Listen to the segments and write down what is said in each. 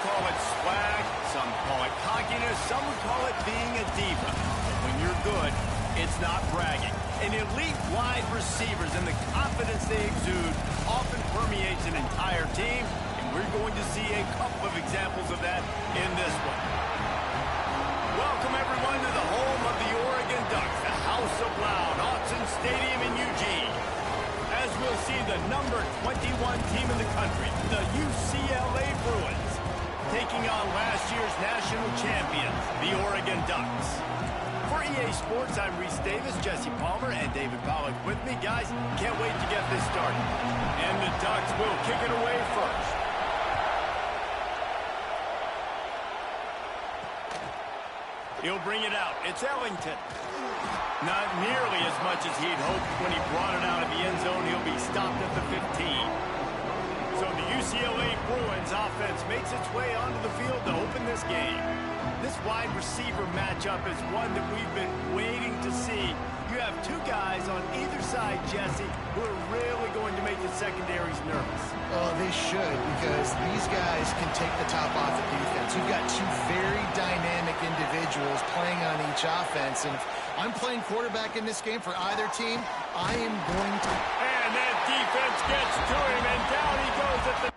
call it swag, some call it cockiness, some would call it being a diva. But when you're good, it's not bragging. And elite wide receivers and the confidence they exude often permeates an entire team, and we're going to see a couple of examples of that in this one. Welcome, everyone, to the home of the Oregon Ducks, the House of Loud, Autzen Stadium in Eugene. As we'll see the number 21 team in the country, the UCLA Bruins, taking on last year's national champions, the Oregon Ducks. For EA Sports, I'm Reese Davis, Jesse Palmer, and David Pollack with me. Guys, can't wait to get this started. And the Ducks will kick it away first. He'll bring it out. It's Ellington. Not nearly as much as he'd hoped when he brought it out of the end zone. He'll be stopped at the 15. So the UCLA Bruins offense makes its way onto the field to open this game. This wide receiver matchup is one that we've been waiting to see. You have two guys on either side, Jesse, who are really going to make the secondaries nervous. Oh, they should, because these guys can take the top off the defense. You've got two very dynamic individuals playing on each offense, and if I'm playing quarterback in this game for either team, I am going to... And that defense gets to him, and down he goes at the...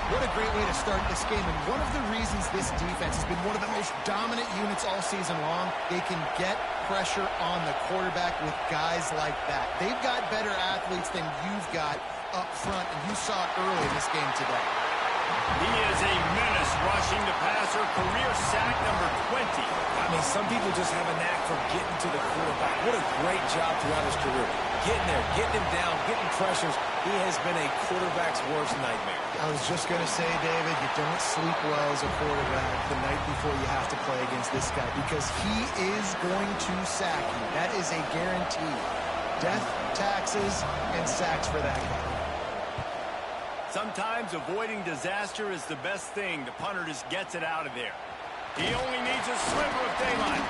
What a great way to start this game, and one of the reasons this defense has been one of the most dominant units all season long, they can get pressure on the quarterback with guys like that. They've got better athletes than you've got up front, and you saw it early in this game today. He is a menace rushing the passer, career sack number 20. I mean, some people just have a knack for getting to the quarterback. What a great job throughout his career. Getting there, getting him down, getting pressures. He has been a quarterback's worst nightmare. I was just going to say, David, you don't sleep well as a quarterback the night before you have to play against this guy, because he is going to sack you. That is a guarantee. Death, taxes, and sacks for that guy. Sometimes avoiding disaster is the best thing. The punter just gets it out of there. He only needs a sliver of daylight.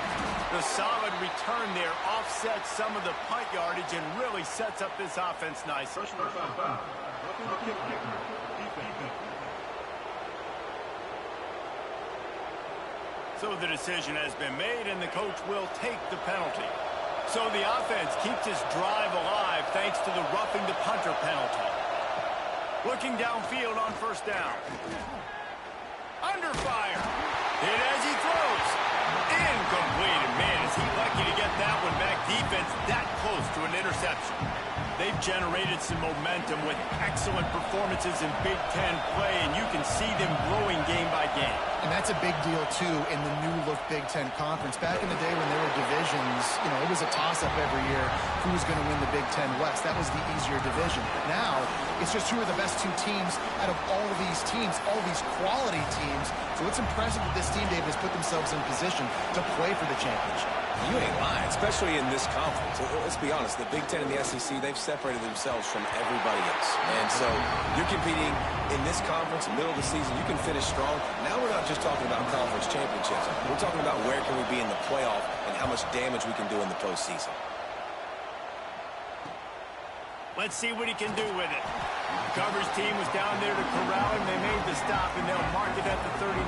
The solid return there offsets some of the punt yardage and really sets up this offense nicely. So the decision has been made, and the coach will take the penalty. So the offense keeps its drive alive thanks to the roughing the punter penalty. Looking downfield on first down. Under fire. Hit as he throws. Incomplete. And man, is he lucky to get that one back. Defense that close to an interception. They've generated some momentum with excellent performances in Big Ten play, and you can see them growing game by game. And that's a big deal, too, in the new-look Big Ten Conference. Back in the day when there were divisions, you know, it was a toss-up every year who was going to win the Big Ten West. That was the easier division. But now, it's just who are the best two teams out of all of these teams, all these quality teams. So it's impressive that this team, David, has put themselves in position to play for the championship. You ain't lying, especially in this conference. Let's be honest, the Big Ten and the SEC, they've separated themselves from everybody else. And so you're competing in this conference, middle of the season, you can finish strong. Now we're not just talking about conference championships. We're talking about where can we be in the playoff and how much damage we can do in the postseason. Let's see what he can do with it. The coverage team was down there to corral him. They made the stop, and they'll mark it at the 39.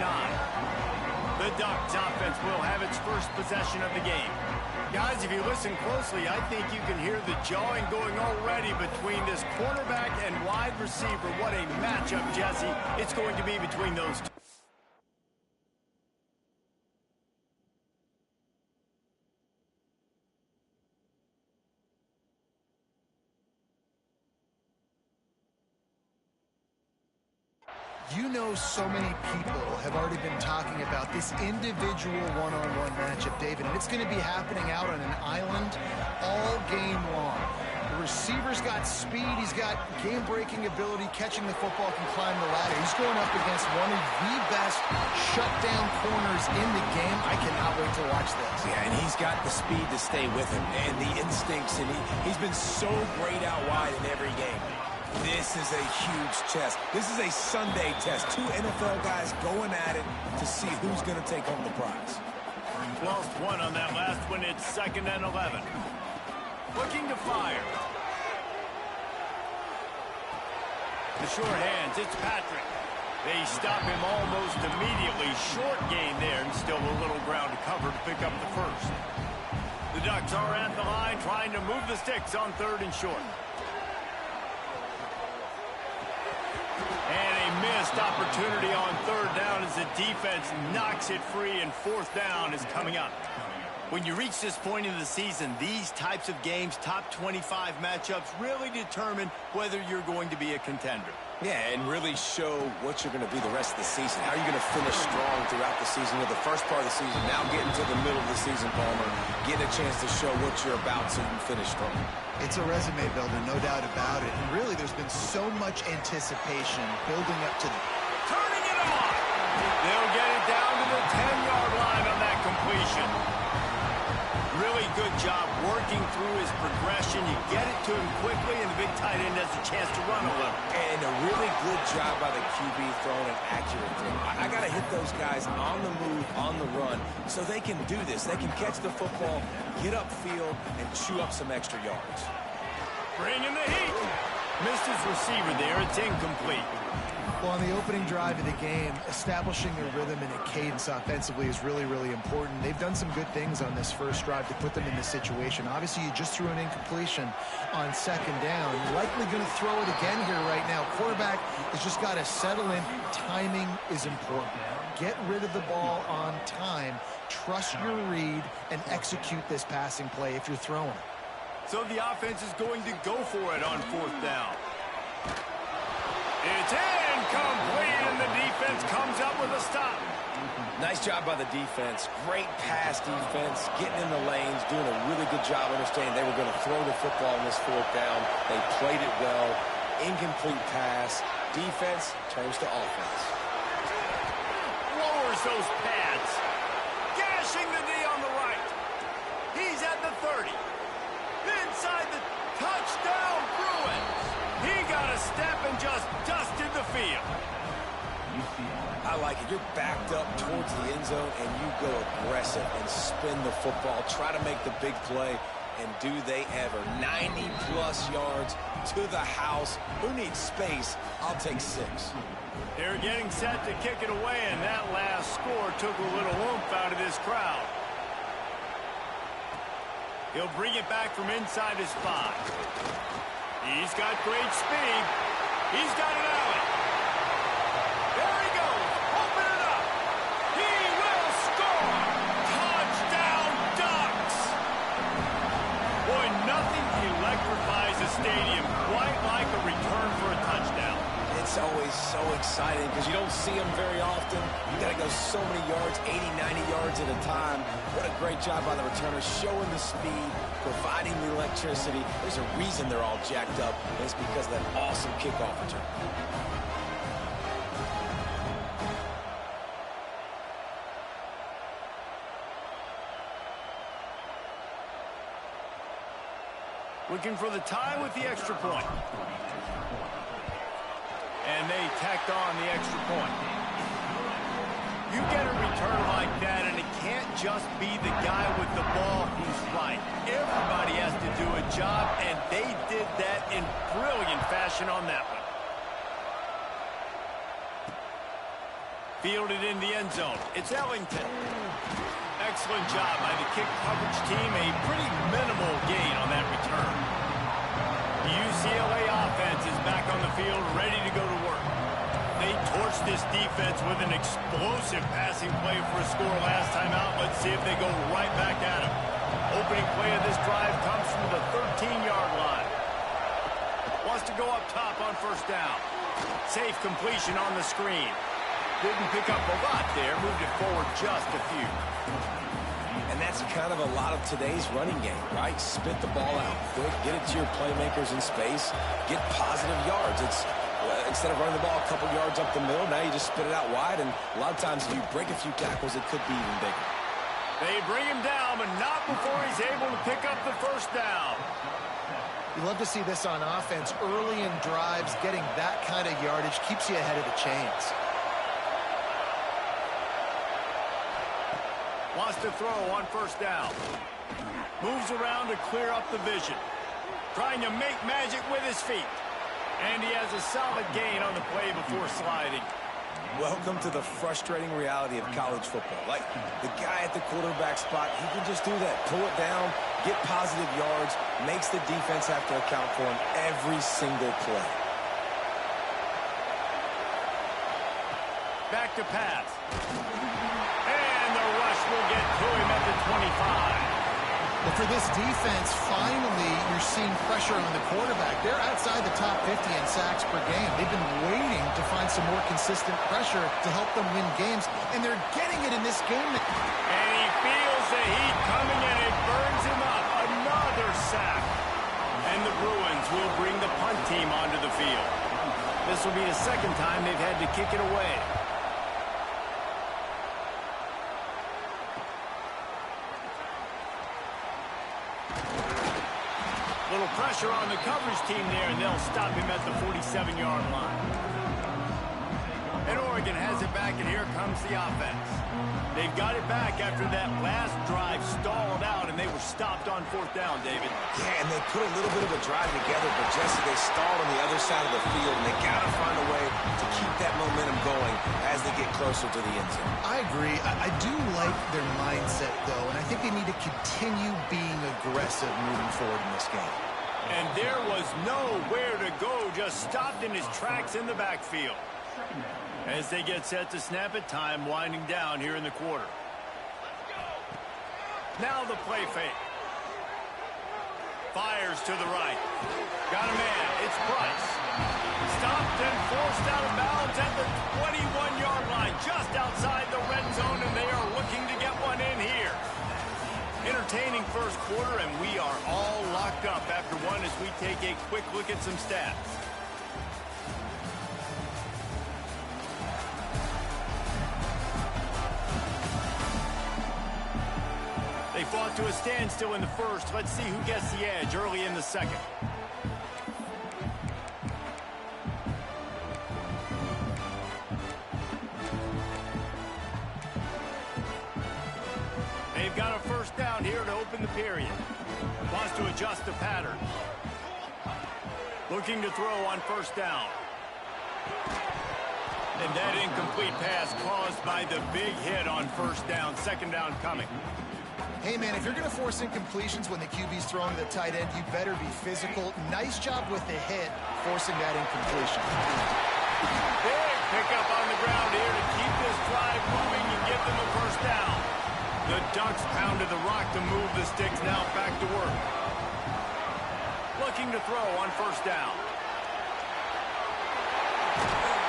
The Ducks offense will have its first possession of the game. Guys, if you listen closely, I think you can hear the jawing going already between this quarterback and wide receiver. What a matchup, Jesse, it's going to be between those two. You know, so many people have already been talking about this individual one-on-one matchup, David, and it's going to be happening out on an island all game long. The receiver's got speed, he's got game-breaking ability, catching the football, can climb the ladder. He's going up against one of the best shutdown corners in the game. I cannot wait to watch this. Yeah, and he's got the speed to stay with him and the instincts, and he's been so great out wide in every game. This is a huge test. This is a Sunday test. Two NFL guys going at it to see who's going to take home the prize. Lost one on that last one. It's 2nd and 11. Looking to fire. The short hands. It's Patrick. They stop him almost immediately. Short gain there, and still a little ground to cover to pick up the first. The Ducks are at the line trying to move the sticks on 3rd and short. And a missed opportunity on 3rd down as the defense knocks it free, and 4th down is coming up. When you reach this point in the season, these types of games, top 25 matchups, really determine whether you're going to be a contender. Yeah, and really show what you're going to be the rest of the season. How are you going to finish strong throughout the season? With the first part of the season, now getting to the middle of the season, Palmer, getting a chance to show what you're about so you can finish strong. It's a resume builder, no doubt about it. And really, there's been so much anticipation building up to turning it on. They'll get it down to the 10-yard line on that completion. Really good job working through his progression. You get it to him quickly, and the big tight end has a chance to run a little. And a really good job by the QB throwing an accurate throw. I got to hit those guys on the move, on the run, so they can do this. They can catch the football, get upfield, and chew up some extra yards. Bringing the heat. Missed his receiver there. It's incomplete. Well, on the opening drive of the game, establishing a rhythm and a cadence offensively is really, really important. They've done some good things on this first drive to put them in this situation. Obviously, you just threw an incompletion on 2nd down. You're likely going to throw it again here right now. Quarterback has just got to settle in. Timing is important. Get rid of the ball on time. Trust your read and execute this passing play if you're throwing it. So the offense is going to go for it on 4th down. It's incomplete, and the defense comes up with a stop. Nice job by the defense. Great pass defense, getting in the lanes, doing a really good job understanding they were going to throw the football on this 4th down. They played it well. Incomplete pass. Defense turns to offense. Lowers those pads. Gashing the D on the right. He's at the 30. Inside the touchdown, Bruins. He got a step and just dusted the field. I like it. You're backed up towards the end zone, and you go aggressive and spin the football. Try to make the big play, and do they ever. 90-plus yards to the house. Who needs space? I'll take 6. They're getting set to kick it away, and that last score took a little oomph out of this crowd. He'll bring it back from inside his 5. He's got great speed. He's got an alley. There he goes. Open it up. He will score. Touchdown, Ducks. Boy, nothing electrifies a stadium quite like a return for a touchdown. It's always so exciting because you don't see them very often. You got to go so many yards, 80, 90 yards at a time. What a great job by the returner, showing the speed, providing the electricity. There's a reason they're all jacked up, and it's because of that awesome kickoff return. Looking for the tie with the extra point. And they tacked on the extra point. You get a return like that, and it can't just be the guy with the ball who's right. Everybody has to do a job, and they did that in brilliant fashion on that one. Fielded in the end zone. It's Ellington. Excellent job by the kick coverage team. A pretty minimal gain on that return. The UCLA offense is back on the field, ready to go to work. They torched this defense with an explosive passing play for a score last time out. Let's see if they go right back at him. Opening play of this drive comes from the 13-yard line. Wants to go up top on first down. Safe completion on the screen. Didn't pick up a lot there. Moved it forward just a few. And that's kind of a lot of today's running game, right? Spit the ball out quick, get it to your playmakers in space, get positive yards. It's instead of running the ball a couple yards up the middle, now you just spit it out wide, and a lot of times if you break a few tackles, it could be even bigger. They bring him down, but not before he's able to pick up the first down. You love to see this on offense. Early in drives, getting that kind of yardage keeps you ahead of the chains. Wants to throw on first down. Moves around to clear up the vision. Trying to make magic with his feet. And he has a solid gain on the play before sliding. Welcome to the frustrating reality of college football. Like, the guy at the quarterback spot, he can just do that. Pull it down, get positive yards, makes the defense have to account for him every single play. Back to pass. And the rush will get to him at the 25. But for this defense, finally, you're seeing pressure on the quarterback. They're outside the top 50 in sacks per game. They've been waiting to find some more consistent pressure to help them win games, and they're getting it in this game. And he feels the heat coming, and it burns him up. Another sack. And the Bruins will bring the punt team onto the field. This will be the second time they've had to kick it away. Little pressure on the coverage team there, and they'll stop him at the 47-yard line. And Oregon has it back, and here comes the offense. They've got it back after that last drive stalled out, and they were stopped on fourth down, David. Yeah, and they put a little bit of a drive together, but Jesse, they stalled on the other side of the field, and they got to find a way to keep that momentum going as they get closer to the end zone. I agree. I do like their mindset, though, and I think they need to continue being aggressive moving forward in this game. And there was nowhere to go, just stopped in his tracks in the backfield. As they get set to snap it, time winding down here in the quarter. Now the play fake. Fires to the right. Got a man. It's Price. Stopped and forced out of bounds at the 21-yard line, just outside the red zone, and they are looking to get one in here. Entertaining first quarter, and we are all locked up after one as we take a quick look at some stats. They fought to a standstill in the first. Let's see who gets the edge early in the second. They've got a first down here to open the period. Wants to adjust the pattern. Looking to throw on first down. And that incomplete pass caused by the big hit on first down. Second down coming. Hey, man, if you're going to force incompletions when the QB's throwing to the tight end, you better be physical. Nice job with the hit, forcing that incompletion. Big pickup on the ground here to keep this drive moving and get them a first down. The Ducks pounded the rock to move the sticks, now back to work. Looking to throw on first down.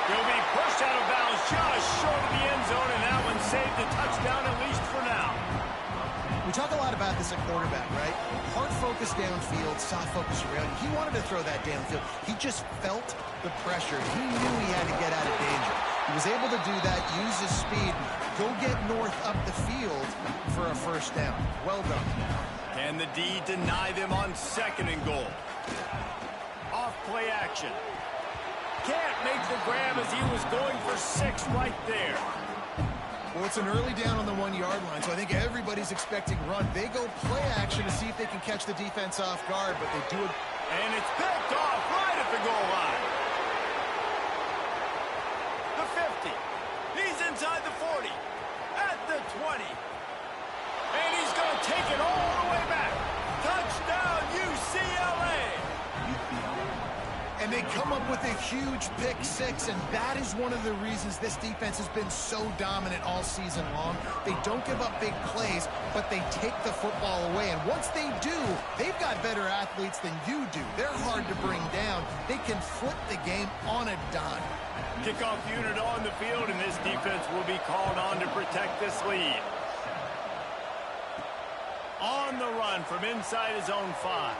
He'll be pushed out of bounds just short of the end zone, and that one saved a touchdown at least for now. We talk a lot about this at quarterback, right? Hard focus downfield, soft focus around. He wanted to throw that downfield. He just felt the pressure. He knew he had to get out of danger. He was able to do that, use his speed, go get north up the field for a first down. Well done. Can the D deny them on second and goal? Off play action. Can't make the grab as he was going for 6 right there. Well, it's an early down on the 1-yard line, so I think everybody's expecting run. They go play action to see if they can catch the defense off guard, but they do it. And it's picked off right at the goal line. The 50. He's inside 20. And he's going to take it all the way back. Touchdown, UCLA. And they come up with a huge pick six, and that is one of the reasons this defense has been so dominant all season long. They don't give up big plays, but they take the football away. And once they do, they've got better athletes than you do. They're hard to bring down. They can flip the game on a dime. Kickoff unit on the field, and this defense will be called on to protect this lead. On the run from inside his own 5.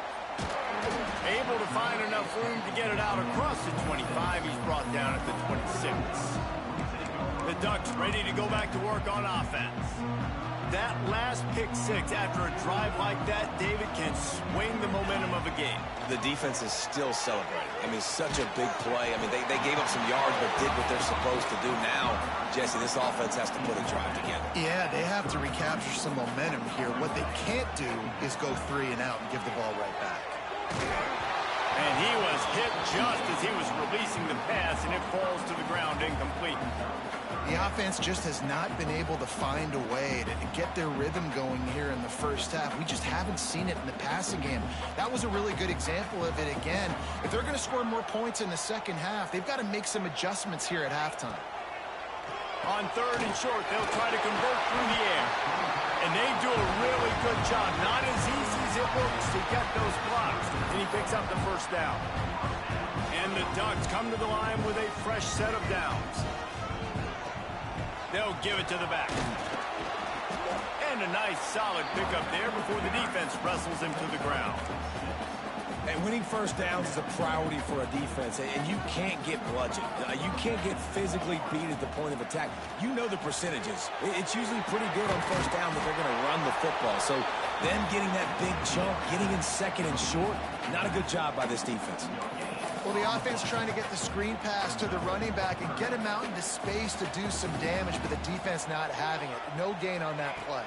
Able to find enough room to get it out across the 25. He's brought down at the 26. The Ducks ready to go back to work on offense. That last pick six after a drive like that, David, can swing the momentum of a game. The defense is still celebrating. I mean, such a big play. I mean, they gave up some yards but did what they're supposed to do. Now, Jesse, this offense has to put a drive together. Yeah, they have to recapture some momentum here. What they can't do is go 3 and out and give the ball right back. And he was hit just as he was releasing the pass, and it falls to the ground incomplete. The offense just has not been able to find a way to get their rhythm going here in the first half. We just haven't seen it in the passing game. That was a really good example of it again. If they're going to score more points in the second half, they've got to make some adjustments here at halftime. On 3rd and short, they'll try to convert through the air. And they do a really good job. Not as easy as it looks to get those blocks. And he picks up the first down. And the Ducks come to the line with a fresh set of downs. They'll give it to the back. And a nice solid pickup there before the defense wrestles him to the ground. And winning first downs is a priority for a defense, and you can't get bludgeoned. You can't get physically beat at the point of attack. You know the percentages. It's usually pretty good on first down that they're going to run the football. So them getting that big chunk, getting in 2nd and short, not a good job by this defense. Well, the offense trying to get the screen pass to the running back and get him out into space to do some damage, but the defense not having it. No gain on that play.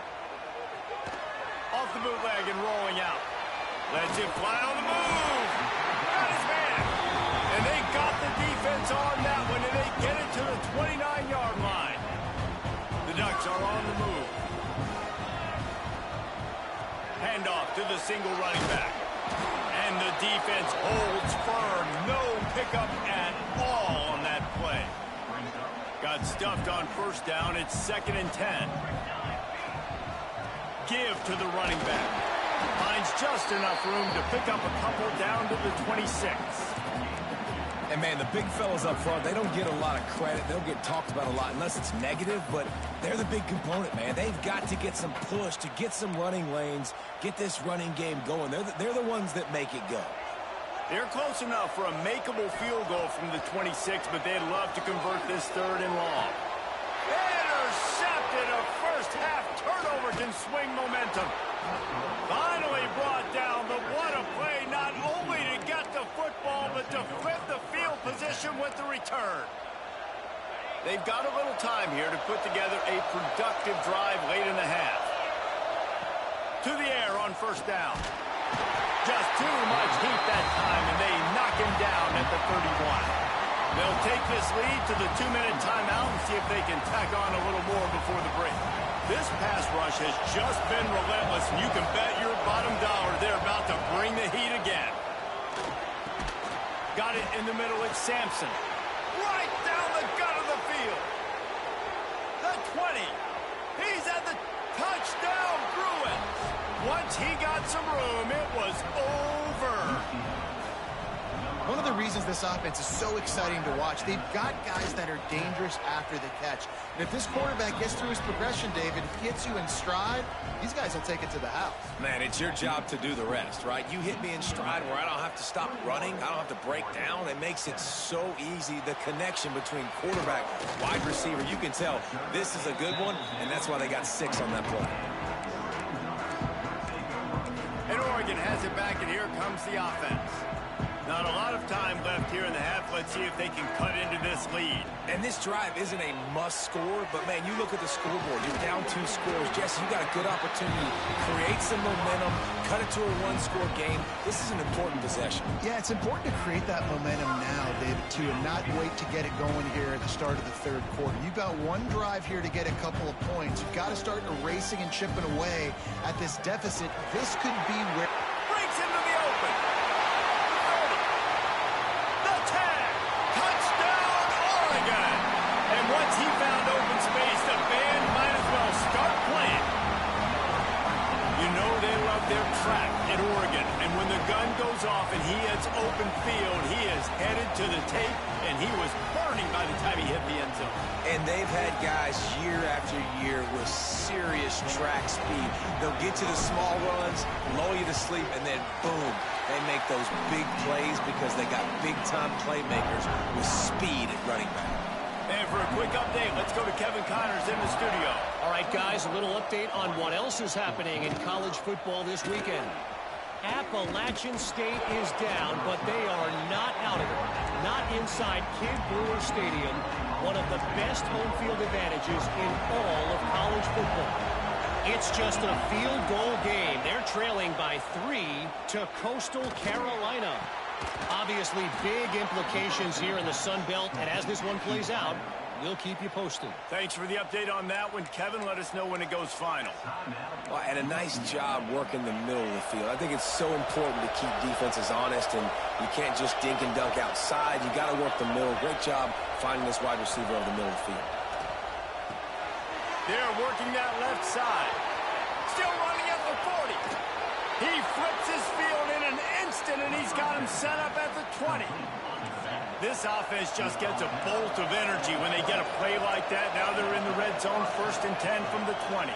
Off the bootleg and rolling out. Lets it fly on the move. Got his man. And they got the defense on that one, and they get it to the 29-yard line. The Ducks are on the move. Handoff to the single running back. And the defense holds firm. No pickup at all on that play. Got stuffed on first down. It's 2nd and 10. Give to the running back. Finds just enough room to pick up a couple down to the 26. And, man, the big fellas up front, they don't get a lot of credit. They'll get talked about a lot unless it's negative, but they're the big component, man. They've got to get some push, to get some running lanes, get this running game going. They're the ones that make it go. They're close enough for a makeable field goal from the 26, but they'd love to convert this 3rd and long. Intercepted. A first-half turnover can swing momentum. Finally brought down, but what a play, not only to get the football, but to flip the field position with the return. They've got a little time here to put together a productive drive late in the half. To the air on first down. Just too much heat that time, and they knock him down at the 31. They'll take this lead to the 2-minute timeout and see if they can tack on a little more before the break. This pass rush has just been relentless, and you can bet your bottom dollar they're about to bring the heat again. Got it in the middle, it's Sampson. Right down the gut of the field. The 20. He's at the touchdown, Bruins. Once he got some room, it was over. One of the reasons this offense is so exciting to watch, they've got guys that are dangerous after the catch. And if this quarterback gets through his progression, David, if he hits you in stride, these guys will take it to the house. Man, it's your job to do the rest, right? You hit me in stride where I don't have to stop running. I don't have to break down. It makes it so easy. The connection between quarterback, wide receiver, you can tell this is a good one, and that's why they got 6 on that play. And Oregon has it back, and here comes the offense. Not a lot of time left here in the half. Let's see if they can cut into this lead. And this drive isn't a must score, but, man, you look at the scoreboard. You're down 2 scores. Jesse, you got a good opportunity. Create some momentum. Cut it to a 1-score game. This is an important possession. Yeah, it's important to create that momentum now, David, too, and not wait to get it going here at the start of the third quarter. You've got one drive here to get a couple of points. You've got to start erasing and chipping away at this deficit. This could be where... Breaks into the open. The tag. Touchdown, Oregon. And once he found open space, the band might as well start playing. You know they love their track at Oregon. And when the gun goes off and he hits open field, he is headed to the tape, and he was burning by the time he hit the end zone. And they've had guys year after year with serious track speed. They'll get you the small runs, lull you to sleep, and then boom, they make those big plays because they got big-time playmakers with speed at running back. And for a quick update, let's go to Kevin Connors in the studio. All right, guys, a little update on what else is happening in college football this weekend. Appalachian State is down, but they are not out of it. Not inside Kid Brewer Stadium, one of the best home field advantages in all of college football. It's just a field goal game. They're trailing by 3 to Coastal Carolina. Obviously, big implications here in the Sun Belt, and as this one plays out, we'll keep you posted. Thanks for the update on that one, Kevin. Let us know when it goes final. Well, and a nice job working the middle of the field. I think it's so important to keep defenses honest, and you can't just dink and dunk outside. You got to work the middle. Great job finding this wide receiver over the middle of the field. They're working that left side. Still running at the 40. He flips his field in an instant, and he's got him set up at the 20. This offense just gets a bolt of energy when they get a play like that. Now they're in the red zone, 1st and 10 from the 20.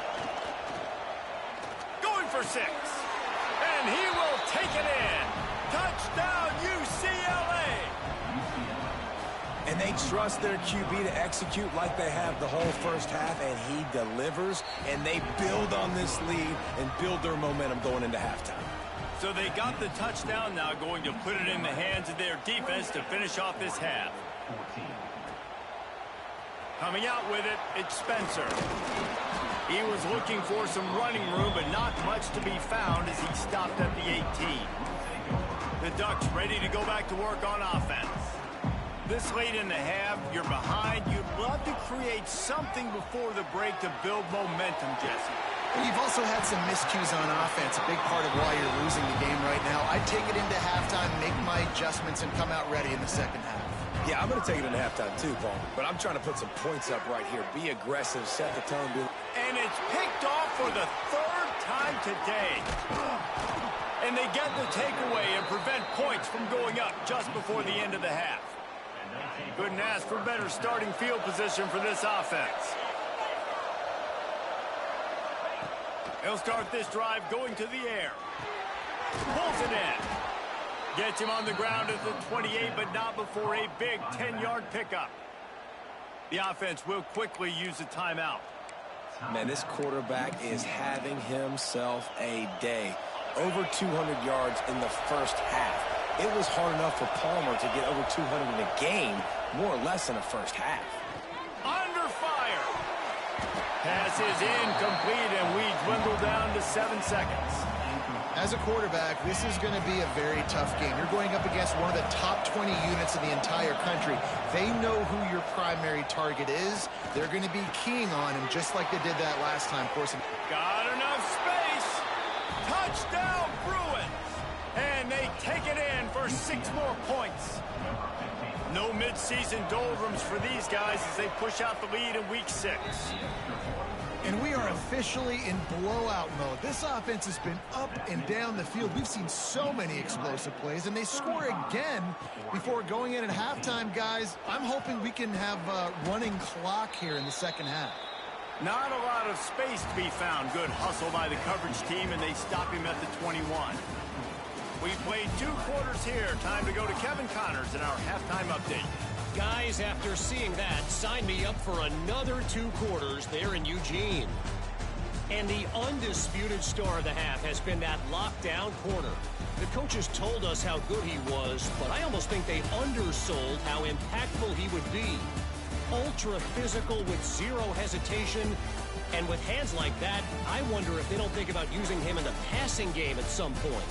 Going for 6. And he will take it in. Touchdown, UCLA. And they trust their QB to execute like they have the whole first half, and he delivers, and they build on this lead and build their momentum going into halftime. So they got the touchdown, now going to put it in the hands of their defense to finish off this half. Coming out with it, it's Spencer. He was looking for some running room, but not much to be found as he stopped at the 18. The Ducks ready to go back to work on offense. This late in the half, you're behind. You'd love to create something before the break to build momentum, Jesse. You've also had some miscues on offense, a big part of why you're losing the game right now. I'd take it into halftime, make my adjustments, and come out ready in the second half. Yeah, I'm going to take it into halftime too, Paul. But I'm trying to put some points up right here. Be aggressive, set the tone. And it's picked off for the 3rd time today. And they get the takeaway and prevent points from going up just before the end of the half. Couldn't ask for better starting field position for this offense. He'll start this drive going to the air. Pulls it in. Gets him on the ground at the 28, but not before a big 10-yard pickup. The offense will quickly use a timeout. Man, this quarterback is having himself a day. Over 200 yards in the first half. It was hard enough for Palmer to get over 200 in a game, more or less in the first half. Under fire. Pass is incomplete, and we dwindle down to 7 seconds. As a quarterback, this is going to be a very tough game. You're going up against one of the top 20 units in the entire country. They know who your primary target is. They're going to be keying on him just like they did that last time. Got enough space. Touchdown, Bruins. And they take it in for 6 more points. No midseason doldrums for these guys as they push out the lead in week 6. And we are officially in blowout mode. This offense has been up and down the field. We've seen so many explosive plays, and they score again before going in at halftime, guys. I'm hoping we can have a running clock here in the second half. Not a lot of space to be found. Good hustle by the coverage team, and they stop him at the 21. We played 2 quarters here. Time to go to Kevin Connors in our halftime update. Guys, after seeing that, sign me up for another 2 quarters there in Eugene. And the undisputed star of the half has been that lockdown corner. The coaches told us how good he was, but I almost think they undersold how impactful he would be. Ultra physical with zero hesitation, and with hands like that, I wonder if they don't think about using him in the passing game at some point.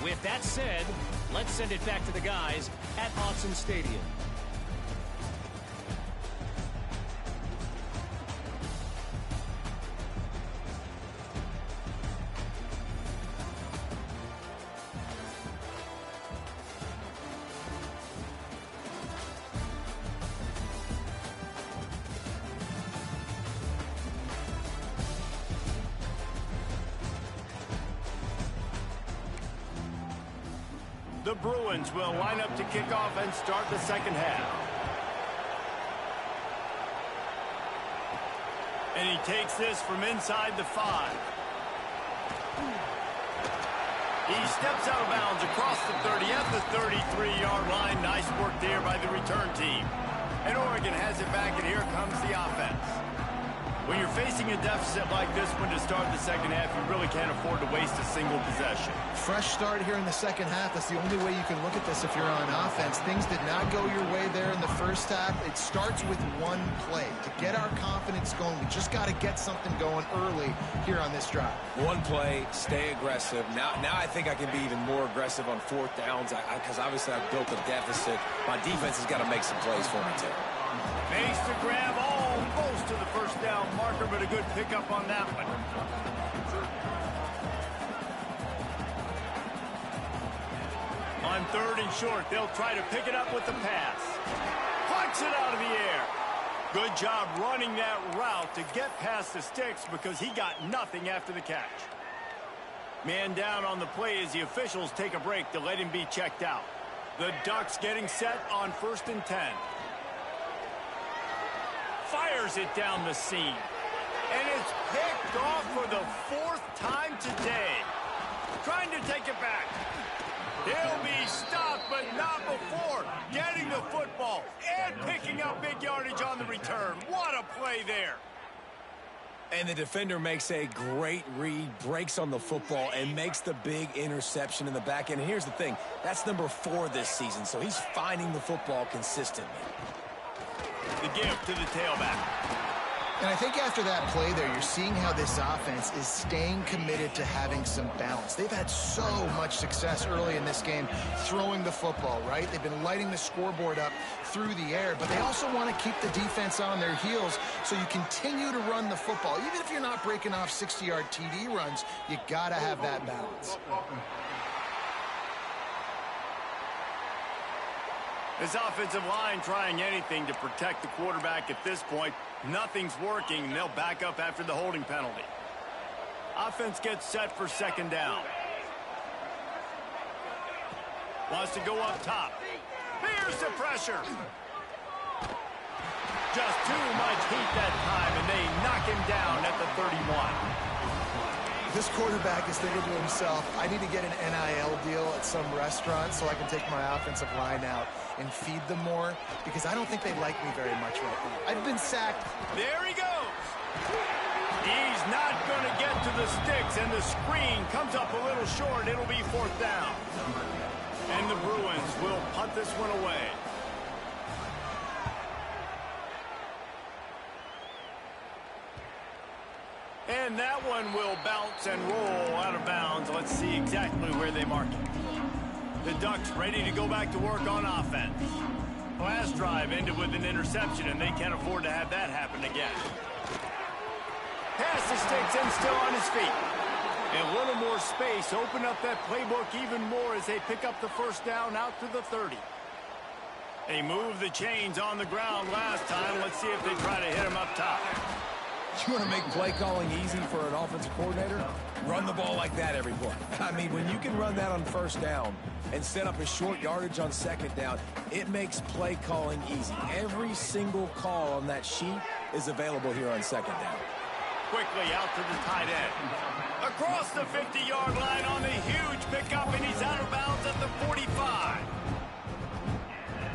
With that said, let's send it back to the guys at Autzen Stadium. The Bruins will line up to kick off and start the second half. And he takes this from inside the 5. He steps out of bounds across the 30 at the 33-yard line. Nice work there by the return team. And Oregon has it back, and here comes the offense. When you're facing a deficit like this one to start the second half, you really can't afford to waste a single possession. Fresh start here in the second half. That's the only way you can look at this if you're on offense. Things did not go your way there in the first half. It starts with one play. To get our confidence going, we just got to get something going early here on this drive. One play, stay aggressive. Now I think I can be even more aggressive on fourth downs because obviously I've built a deficit. My defense has got to make some plays for me, too. Makes the grab almost to the first down marker, but a good pickup on that one. On 3rd and short, they'll try to pick it up with the pass. Plucks it out of the air. Good job running that route to get past the sticks because he got nothing after the catch. Man down on the play as the officials take a break to let him be checked out. The Ducks getting set on 1st and 10. Fires it down the seam. And it's picked off for the 4th time today. Trying to take it back. He'll be stopped, but not before getting the football and picking up big yardage on the return. What a play there. And the defender makes a great read, breaks on the football, and makes the big interception in the back end. And here's the thing, that's number 4 this season, so he's finding the football consistently. The give to the tailback. And I think after that play there, you're seeing how this offense is staying committed to having some balance. They've had so much success early in this game throwing the football, right? They've been lighting the scoreboard up through the air, but they also want to keep the defense on their heels, so you continue to run the football. Even if you're not breaking off 60-yard TD runs, you got to have that balance. This offensive line trying anything to protect the quarterback at this point. Nothing's working, and they'll back up after the holding penalty. Offense gets set for 2nd down. Wants to go up top. Here's the pressure. Just too much heat that time, and they knock him down at the 31. This quarterback is thinking to himself, I need to get an NIL deal at some restaurant so I can take my offensive line out and feed them more, because I don't think they like me very much right now. I've been sacked. There he goes. He's not going to get to the sticks, and the screen comes up a little short. It'll be 4th down. And the Bruins will punt this one away. And that one will bounce and roll out of bounds. Let's see exactly where they mark it. The Ducks ready to go back to work on offense. Last drive ended with an interception, and they can't afford to have that happen again. Pass the sticks and still on his feet. And a little more space. Open up that playbook even more as they pick up the 1st down out to the 30. They moved the chains on the ground last time. Let's see if they try to hit him up top. You want to make play calling easy for an offensive coordinator? Run the ball like that every play. I mean, when you can run that on 1st down and set up a short yardage on 2nd down, it makes play calling easy. Every single call on that sheet is available here on 2nd down. Quickly out to the tight end. Across the 50-yard line on the huge pickup, and he's out of bounds at the 45.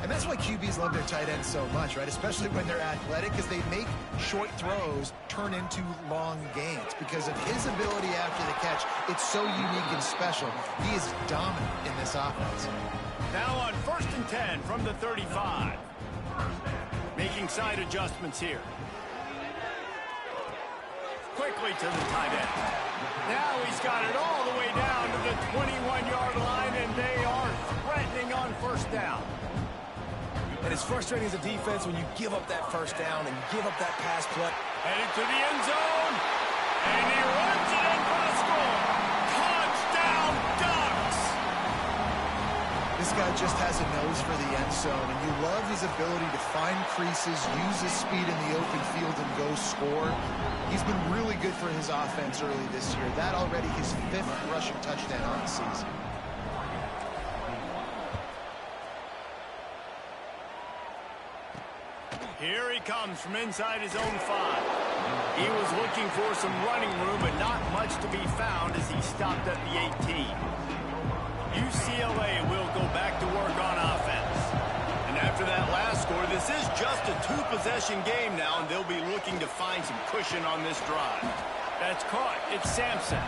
And that's That's why QBs love their tight ends so much, right? Especially when they're athletic, because they make short throws turn into long gains. Because of his ability after the catch, it's so unique and special. He is dominant in this offense. Now on 1st and 10 from the 35. Making side adjustments here. Quickly to the tight end. Now he's got it all the way down to the 21-yard line, and they are threatening on 1st down. And it's frustrating as a defense when you give up that 1st down and give up that pass play. Headed to the end zone, and he runs it in for the score. Touchdown, Ducks! This guy just has a nose for the end zone, and you love his ability to find creases, use his speed in the open field, and go score. He's been really good for his offense early this year. That already his 5th rushing touchdown on the season. Here he comes from inside his own 5. He was looking for some running room, but not much to be found as he stopped at the 18. UCLA will go back to work on offense. And after that last score, this is just a 2-possession game now, and they'll be looking to find some cushion on this drive. That's caught. It's Sampson.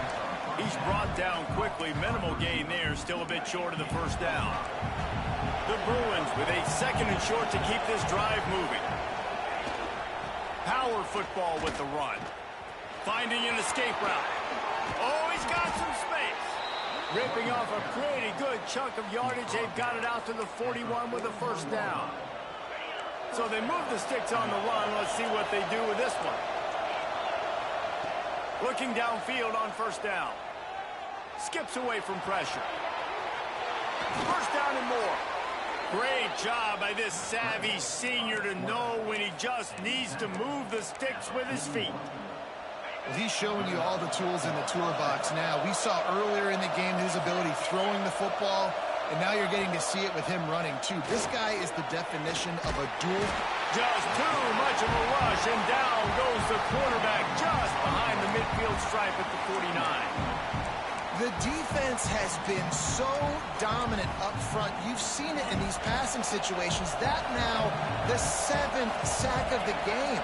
He's brought down quickly. Minimal gain there, still a bit short of the 1st down. The Bruins with a 2nd and short to keep this drive moving. Power football with the run. Finding an escape route. Oh, he's got some space. Ripping off a pretty good chunk of yardage. They've got it out to the 41 with a 1st down. So they move the sticks on the run. Let's see what they do with this one. Looking downfield on 1st down. Skips away from pressure. 1st down and more. Great job by this savvy senior to know when he just needs to move the sticks with his feet. Well, he's showing you all the tools in the toolbox now. We saw earlier in the game his ability throwing the football, and now you're getting to see it with him running, too. This guy is the definition of a dual. Just too much of a rush, and down goes the quarterback just behind the midfield stripe at the 49. The defense has been so dominant up front. You've seen it in these passing situations. That now the 7th sack of the game.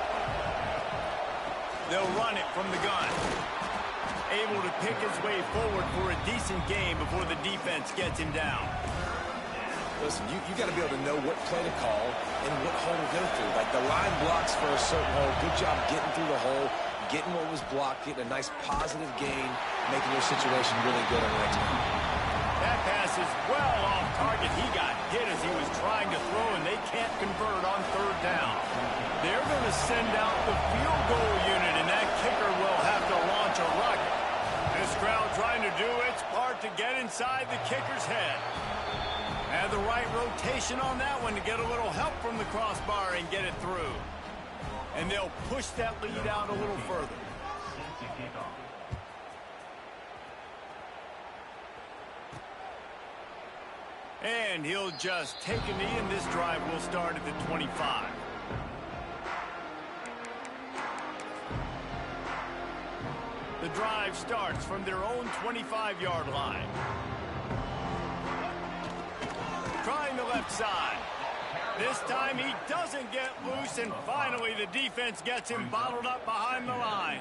They'll run it from the gun. Able to pick his way forward for a decent game before the defense gets him down. Listen, you got to be able to know what play to call and what hole to go through. Like the line blocks for a certain hole. Good job getting through the hole, getting what was blocked, getting a nice positive gain, making your situation really good on the next one. That pass is well off target. He got hit as he was trying to throw, and they can't convert on 3rd down. They're going to send out the field goal unit, and that kicker will have to launch a rocket. This crowd trying to do its part to get inside the kicker's head. Had the right rotation on that one to get a little help from the crossbar and get it through. And they'll push that lead out a little further. And he'll just take a knee, and this drive will start at the 25. The drive starts from their own 25-yard line. Trying the left side. This time he doesn't get loose, and finally the defense gets him bottled up behind the line.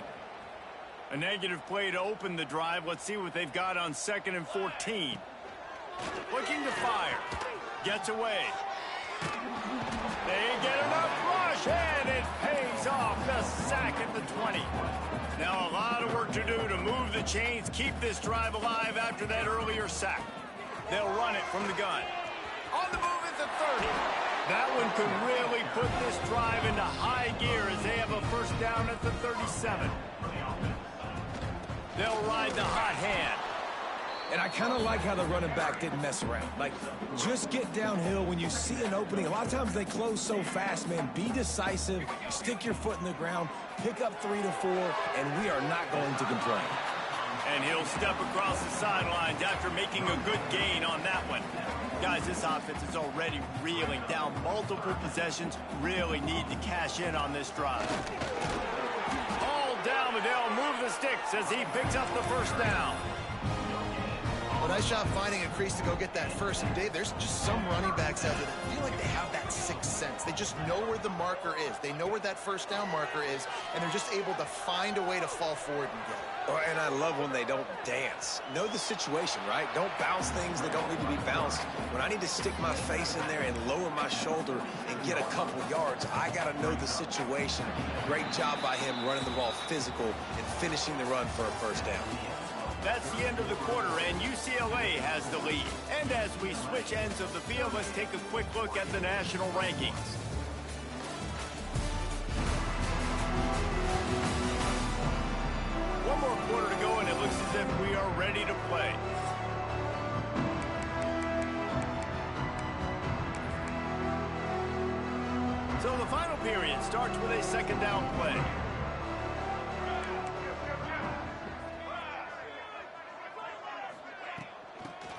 A negative play to open the drive. Let's see what they've got on 2nd and 14. Looking to fire. Gets away. They get enough rush, and it pays off. The sack at the 20. Now a lot of work to do to move the chains, keep this drive alive after that earlier sack. They'll run it from the gun. On the move at the 30. That one could really put this drive into high gear as they have a 1st down at the 37. They'll ride the hot hand. And I kind of like how the running back didn't mess around. Like, just get downhill when you see an opening. A lot of times they close so fast, man. Be decisive, stick your foot in the ground, pick up 3 to 4, and we are not going to complain. And he'll step across the sidelines after making a good gain on that one. Guys, this offense is already reeling down multiple possessions. Really need to cash in on this drive. All down, but they'll move the sticks as he picks up the 1st down. Well, nice job finding a crease to go get that first. And Dave, there's just some running backs out there that feel like they have that sixth sense. They just know where the marker is. They know where that first down marker is, and they're just able to find a way to fall forward and get it. Oh, and I love when they don't dance. Know the situation, right? Don't bounce things that don't need to be bounced. When I need to stick my face in there and lower my shoulder and get a couple yards, I got to know the situation. Great job by him running the ball physical and finishing the run for a first down. That's the end of the quarter, and UCLA has the lead. And as we switch ends of the field, let's take a quick look at the national rankings. One more quarter to go, and it looks as if we are ready to play. So the final period starts with a second down play.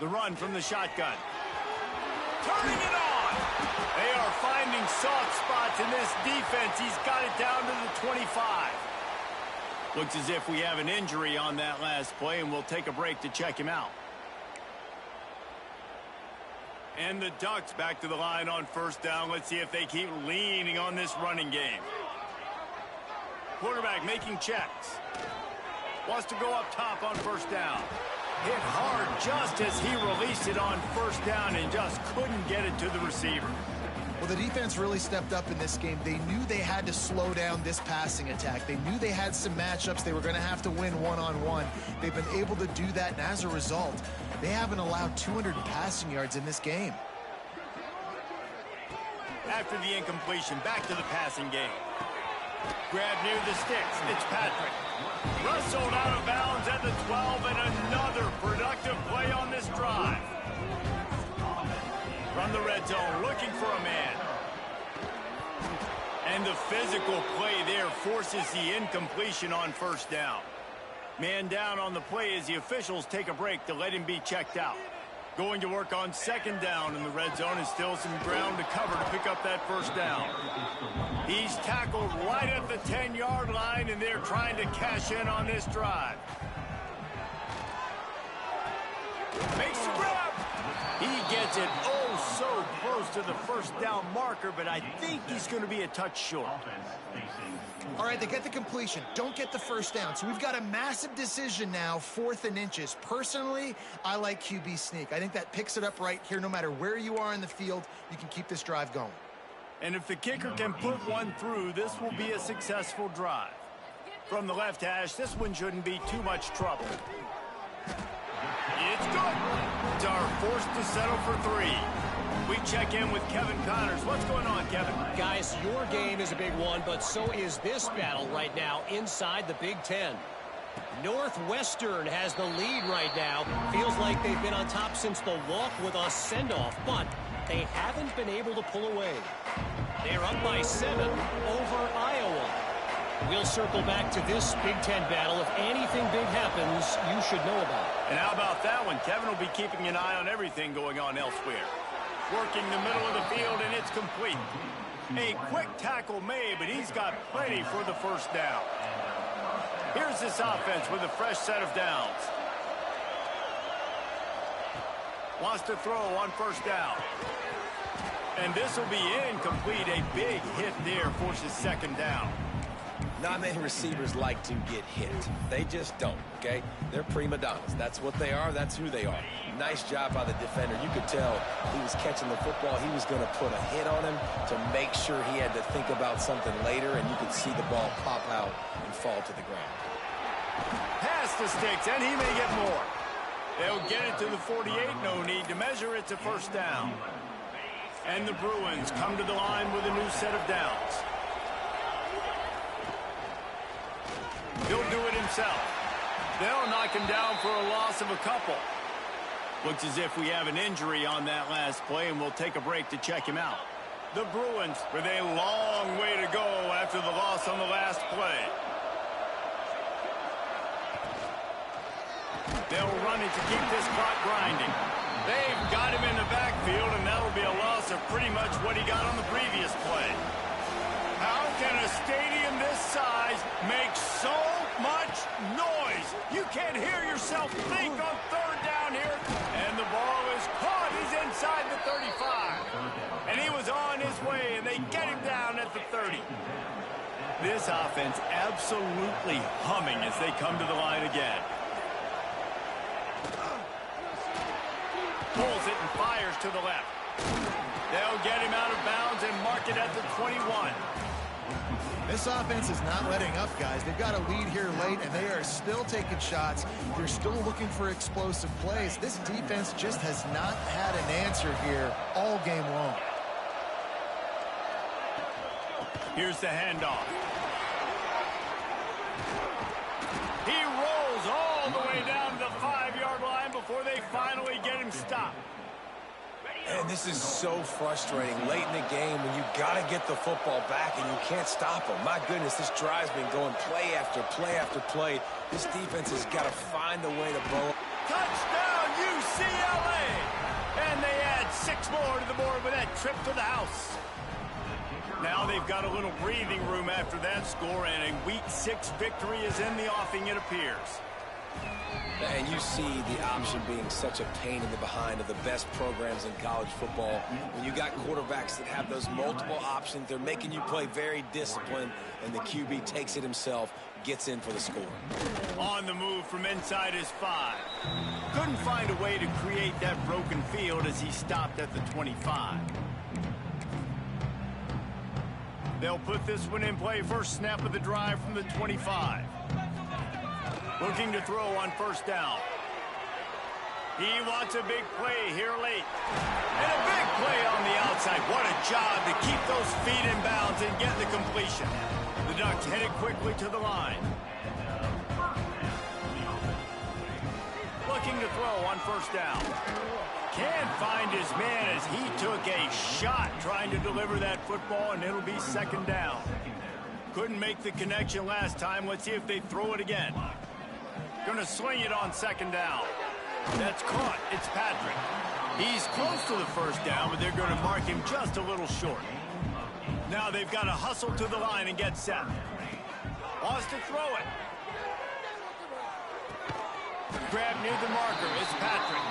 The run from the shotgun. Turning it on. They are finding soft spots in this defense. He's got it down to the 25. Looks as if we have an injury on that last play, and we'll take a break to check him out. And the Ducks back to the line on first down. Let's see if they keep leaning on this running game. Quarterback making checks. Wants to go up top on first down. Hit hard just as he released it on first down and just couldn't get it to the receiver. Well, the defense really stepped up in this game. They knew they had to slow down this passing attack. They knew they had some matchups they were going to have to win one-on-one. They've been able to do that, and as a result, they haven't allowed 200 passing yards in this game. After the incompletion, back to the passing game. Grab near the sticks. It's Patrick. Wrestled out of bounds at the 12, and another productive play on this drive. From the red zone, looking for a man. And the physical play there forces the incompletion on first down. Man down on the play as the officials take a break to let him be checked out. Going to work on second down in the red zone, and still some ground to cover to pick up that first down. He's tackled right at the 10-yard line, and they're trying to cash in on this drive. Makes the grab. He gets it so close to the first down marker, but I think he's going to be a touch short. All right, they get the completion. Don't get the first down. So we've got a massive decision now, 4th and inches. Personally, I like QB sneak. I think that picks it up right here. No matter where you are in the field, you can keep this drive going. And if the kicker can put one through, this will be a successful drive. From the left hash, this one shouldn't be too much trouble. It's good. Dar forced to settle for 3. We check in with Kevin Connors. What's going on, Kevin? Guys, your game is a big one, but so is this battle right now inside the Big Ten. Northwestern has the lead right now. Feels like they've been on top since the walk with a send-off, but they haven't been able to pull away. They're up by 7 over Iowa. We'll circle back to this Big Ten battle. If anything big happens, you should know about it. And how about that one? Kevin will be keeping an eye on everything going on elsewhere. Working the middle of the field, and it's complete. A quick tackle made, but he's got plenty for the first down. Here's this offense with a fresh set of downs. Wants to throw on first down. And this will be incomplete. A big hit there forces second down. Not many receivers like to get hit. They just don't, okay? They're prima donnas. That's what they are. That's who they are. Nice job by the defender. You could tell he was catching the football. He was going to put a hit on him to make sure he had to think about something later, and you could see the ball pop out and fall to the ground. Past the sticks, and he may get more. They'll get it to the 48. No need to measure. It's a first down. And the Bruins come to the line with a new set of downs. He'll do it himself. They'll knock him down for a loss of a couple. Looks as if we have an injury on that last play, and we'll take a break to check him out. The Bruins with a long way to go after the loss on the last play. They'll run it to keep this clock grinding. They've got him in the backfield, and that'll be a loss of pretty much what he got on the previous play. How can a stadium this size make so much noise? You can't hear yourself think on third down down here, and the ball is caught. He's inside the 35. And he was on his way, and they get him down at the 30. This offense absolutely humming as they come to the line again. Pulls it and fires to the left. They'll get him out of bounds and mark it at the 21. This offense is not letting up, guys. They've got a lead here late, and they are still taking shots. They're still looking for explosive plays. This defense just has not had an answer here all game long. Here's the handoff. He rolls all the way down to the 5-yard line before they finally get him stopped. And this is so frustrating late in the game when you got to get the football back and you can't stop them. My goodness, this drive's been going play after play after play. This defense has got to find a way to blow. Touchdown, UCLA! And they add 6 more to the board with that trip to the house. Now they've got a little breathing room after that score, and a Week 6 victory is in the offing, it appears. And you see the option being such a pain in the behind of the best programs in college football. When you got quarterbacks that have those multiple options, they're making you play very disciplined, and the QB takes it himself, gets in for the score. On the move from inside his 5. Couldn't find a way to create that broken field as he stopped at the 25. They'll put this one in play. First snap of the drive from the 25. Looking to throw on first down. He wants a big play here late. And a big play on the outside. What a job to keep those feet in bounds and get the completion. The Ducks headed quickly to the line. Looking to throw on first down. Can't find his man as he took a shot trying to deliver that football, and it'll be second down. Couldn't make the connection last time. Let's see if they throw it again. Gonna swing it on second down. That's caught. It's Patrick. He's close to the first down, but they're going to mark him just a little short. Now they've got to hustle to the line and get set. Wants to throw it. Grab near the marker is Patrick.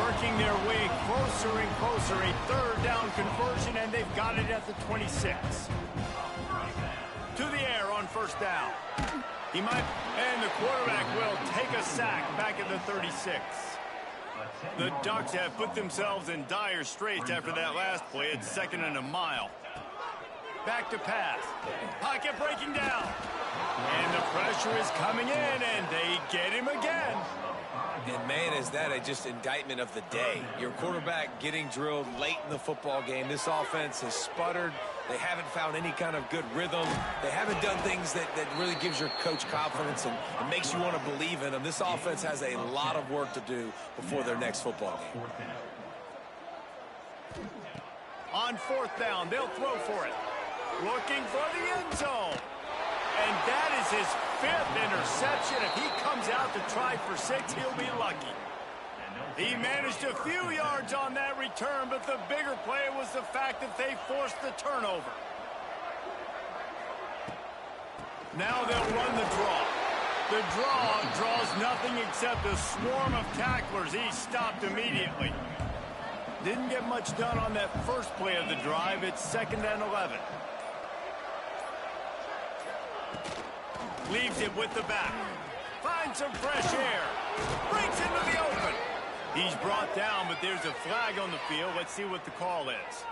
Working their way closer and closer. A third down conversion, and they've got it at the 26. To the air on first down. He might, and the quarterback will take a sack back at the 36. The Ducks have put themselves in dire straits after that last play. It's second and a mile. Back to pass. Pocket breaking down. And the pressure is coming in, and they get him again. And, man, is that a just indictment of the day. Your quarterback getting drilled late in the football game. This offense has sputtered. They haven't found any kind of good rhythm. They haven't done things that really gives your coach confidence and makes you want to believe in them. This offense has a lot of work to do before their next football game. On fourth down, they'll throw for it. Looking for the end zone. And that is his 5th interception. If he comes out to try for 6, he'll be lucky. He managed a few yards on that return, but the bigger play was the fact that they forced the turnover. Now they'll run the draw. The draw draws nothing except a swarm of tacklers. He stopped immediately. Didn't get much done on that first play of the drive. It's second and 11. Leaves it with the back. Finds some fresh air. Breaks into the open. He's brought down, but there's a flag on the field. Let's see what the call is.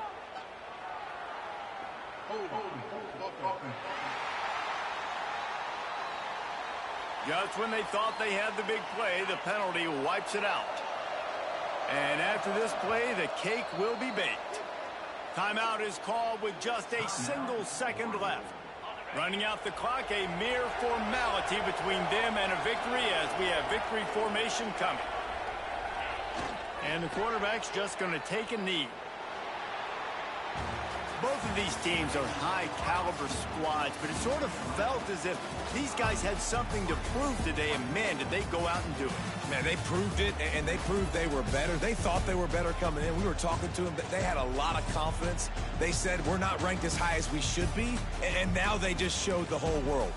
Just when they thought they had the big play, the penalty wipes it out. And after this play, the cake will be baked. Timeout is called with just a single second left. Running out the clock, a mere formality between them and a victory as we have victory formation coming. And the quarterback's just going to take a knee. Both of these teams are high-caliber squads, but it sort of felt as if these guys had something to prove today, and, man, did they go out and do it. Man, they proved it, and they proved they were better. They thought they were better coming in. We were talking to them. They had a lot of confidence. They said, we're not ranked as high as we should be, and now they just showed the whole world.